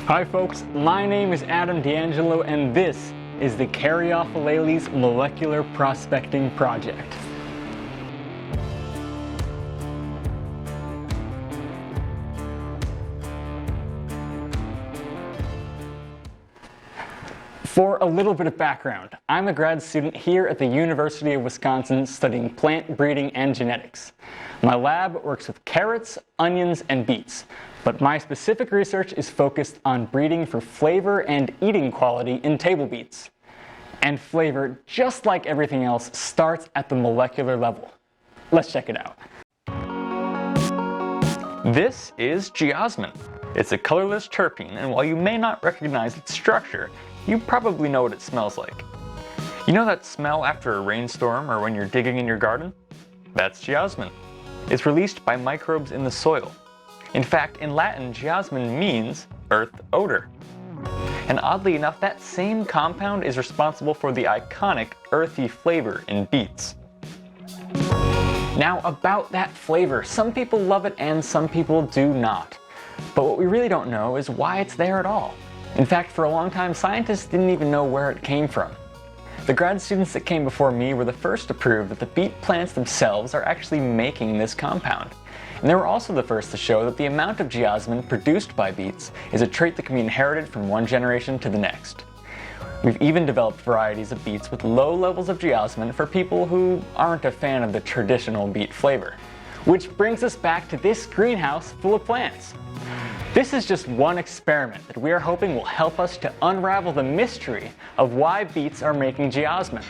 Hi folks, my name is Adam D'Angelo and this is the Caryophyllales Molecular Prospecting Project. For a little bit of background, I'm a grad student here at the University of Wisconsin studying plant breeding and genetics. My lab works with carrots, onions, and beets, but my specific research is focused on breeding for flavor and eating quality in table beets. And flavor, just like everything else, starts at the molecular level. Let's check it out. This is Geosmin. It's a colorless terpene, and while you may not recognize its structure, you probably know what it smells like. You know that smell after a rainstorm or when you're digging in your garden? That's geosmin. It's released by microbes in the soil. In fact, in Latin, geosmin means earth odor. And oddly enough, that same compound is responsible for the iconic earthy flavor in beets. Now about that flavor, some people love it and some people do not. But what we really don't know is why it's there at all. In fact, for a long time, scientists didn't even know where it came from. The grad students that came before me were the first to prove that the beet plants themselves are actually making this compound. And they were also the first to show that the amount of geosmin produced by beets is a trait that can be inherited from one generation to the next. We've even developed varieties of beets with low levels of geosmin for people who aren't a fan of the traditional beet flavor. Which brings us back to this greenhouse full of plants. This is just one experiment that we are hoping will help us to unravel the mystery of why beets are making geosmin.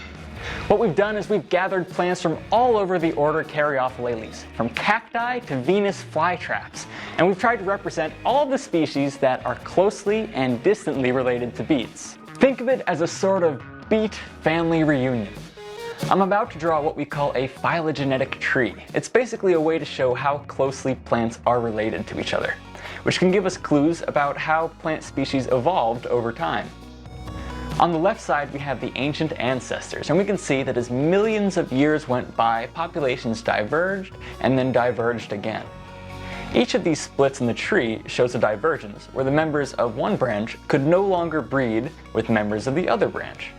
What we've done is we've gathered plants from all over the order Caryophyllales, from cacti to Venus flytraps, and we've tried to represent all the species that are closely and distantly related to beets. Think of it as a sort of beet family reunion. I'm about to draw what we call a phylogenetic tree. It's basically a way to show how closely plants are related to each other, which can give us clues about how plant species evolved over time. On the left side we have the ancient ancestors, and we can see that as millions of years went by, populations diverged and then diverged again. Each of these splits in the tree shows a divergence where the members of one branch could no longer breed with members of the other branch.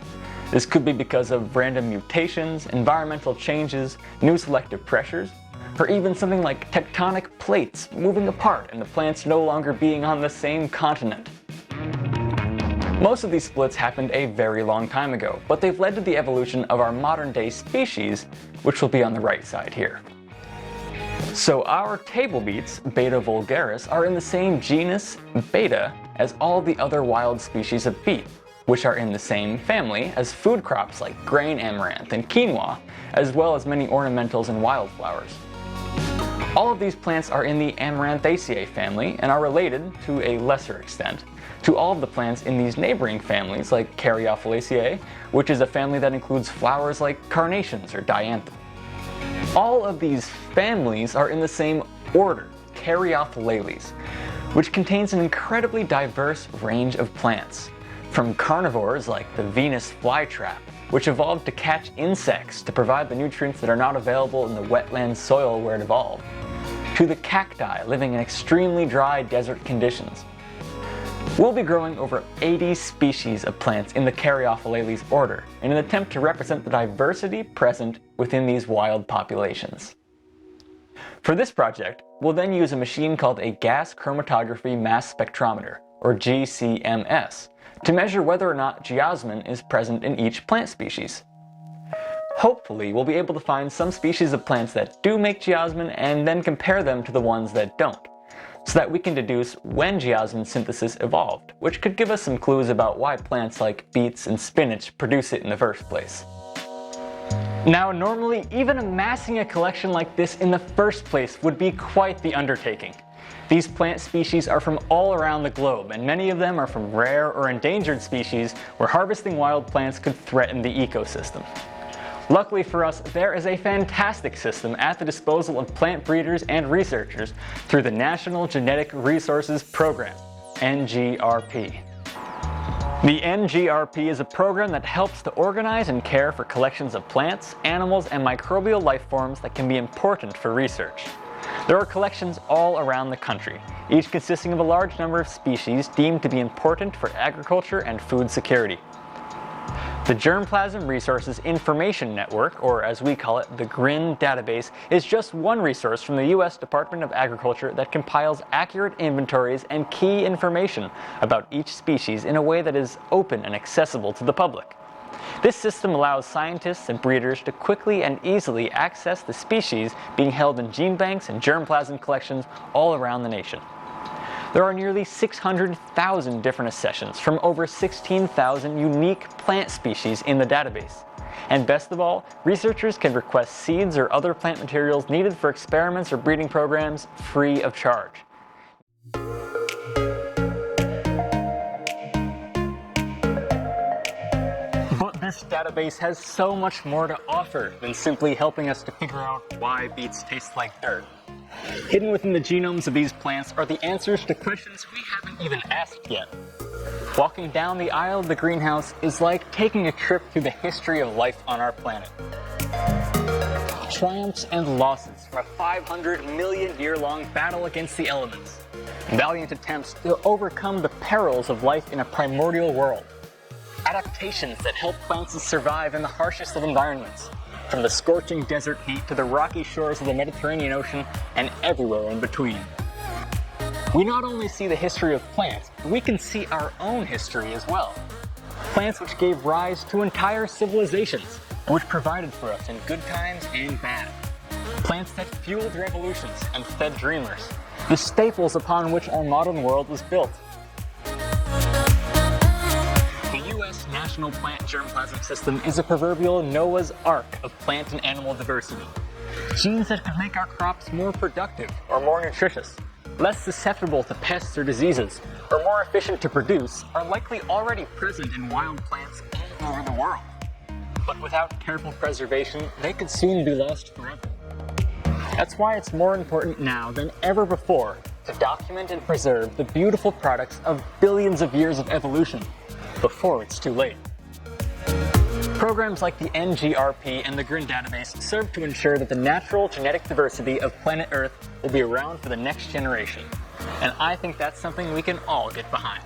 This could be because of random mutations, environmental changes, new selective pressures, or even something like tectonic plates moving apart and the plants no longer being on the same continent. Most of these splits happened a very long time ago, but they've led to the evolution of our modern day species, which will be on the right side here. So our table beets, Beta vulgaris, are in the same genus, Beta, as all the other wild species of beet, which are in the same family as food crops like grain amaranth and quinoa, as well as many ornamentals and wildflowers. All of these plants are in the Amaranthaceae family and are related, to a lesser extent, to all of the plants in these neighboring families like Caryophyllaceae, which is a family that includes flowers like carnations or dianthus. All of these families are in the same order, Caryophyllales, which contains an incredibly diverse range of plants. From carnivores like the Venus flytrap, which evolved to catch insects to provide the nutrients that are not available in the wetland soil where it evolved, to the cacti living in extremely dry desert conditions. We'll be growing over 80 species of plants in the Caryophyllales order in an attempt to represent the diversity present within these wild populations. For this project, we'll then use a machine called a gas chromatography mass spectrometer, or GCMS, to measure whether or not geosmin is present in each plant species. Hopefully, we'll be able to find some species of plants that do make geosmin and then compare them to the ones that don't, so that we can deduce when geosmin synthesis evolved, which could give us some clues about why plants like beets and spinach produce it in the first place. Now, normally, even amassing a collection like this in the first place would be quite the undertaking. These plant species are from all around the globe, and many of them are from rare or endangered species where harvesting wild plants could threaten the ecosystem. Luckily for us, there is a fantastic system at the disposal of plant breeders and researchers through the National Genetic Resources Program, NGRP. The NGRP is a program that helps to organize and care for collections of plants, animals, and microbial life forms that can be important for research. There are collections all around the country, each consisting of a large number of species deemed to be important for agriculture and food security. The Germplasm Resources Information Network, or as we call it, the GRIN database, is just one resource from the U.S. Department of Agriculture that compiles accurate inventories and key information about each species in a way that is open and accessible to the public. This system allows scientists and breeders to quickly and easily access the species being held in gene banks and germplasm collections all around the nation. There are nearly 600,000 different accessions from over 16,000 unique plant species in the database. And best of all, researchers can request seeds or other plant materials needed for experiments or breeding programs free of charge. But this database has so much more to offer than simply helping us to figure out why beets taste like dirt. Hidden within the genomes of these plants are the answers to questions we haven't even asked yet. Walking down the aisle of the greenhouse is like taking a trip through the history of life on our planet. Triumphs and losses from a 500 million year-long battle against the elements. Valiant attempts to overcome the perils of life in a primordial world. Adaptations that help plants survive in the harshest of environments. From the scorching desert heat to the rocky shores of the Mediterranean Ocean and everywhere in between. We not only see the history of plants, but we can see our own history as well. Plants which gave rise to entire civilizations, which provided for us in good times and bad. Plants that fueled revolutions and fed dreamers, the staples upon which our modern world was built. National Plant Germplasm System is a proverbial Noah's Ark of plant and animal diversity. Genes that could make our crops more productive or more nutritious, less susceptible to pests or diseases, or more efficient to produce are likely already present in wild plants all over the world. But without careful preservation, they could soon be lost forever. That's why it's more important now than ever before to document and preserve the beautiful products of billions of years of evolution before it's too late. Programs like the NGRP and the GRIN database serve to ensure that the natural genetic diversity of planet Earth will be around for the next generation. And I think that's something we can all get behind.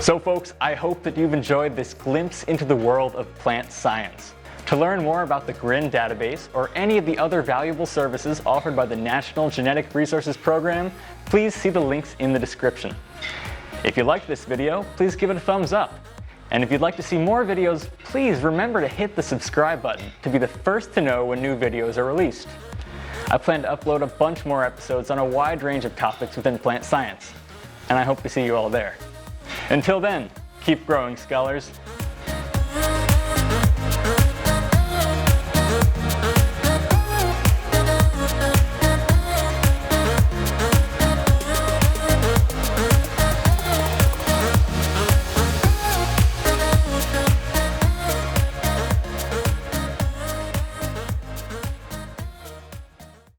So folks, I hope that you've enjoyed this glimpse into the world of plant science. To learn more about the GRIN database or any of the other valuable services offered by the National Genetic Resources Program, please see the links in the description. If you liked this video, please give it a thumbs up. And if you'd like to see more videos, please remember to hit the subscribe button to be the first to know when new videos are released. I plan to upload a bunch more episodes on a wide range of topics within plant science, and I hope to see you all there. Until then, keep growing, scholars.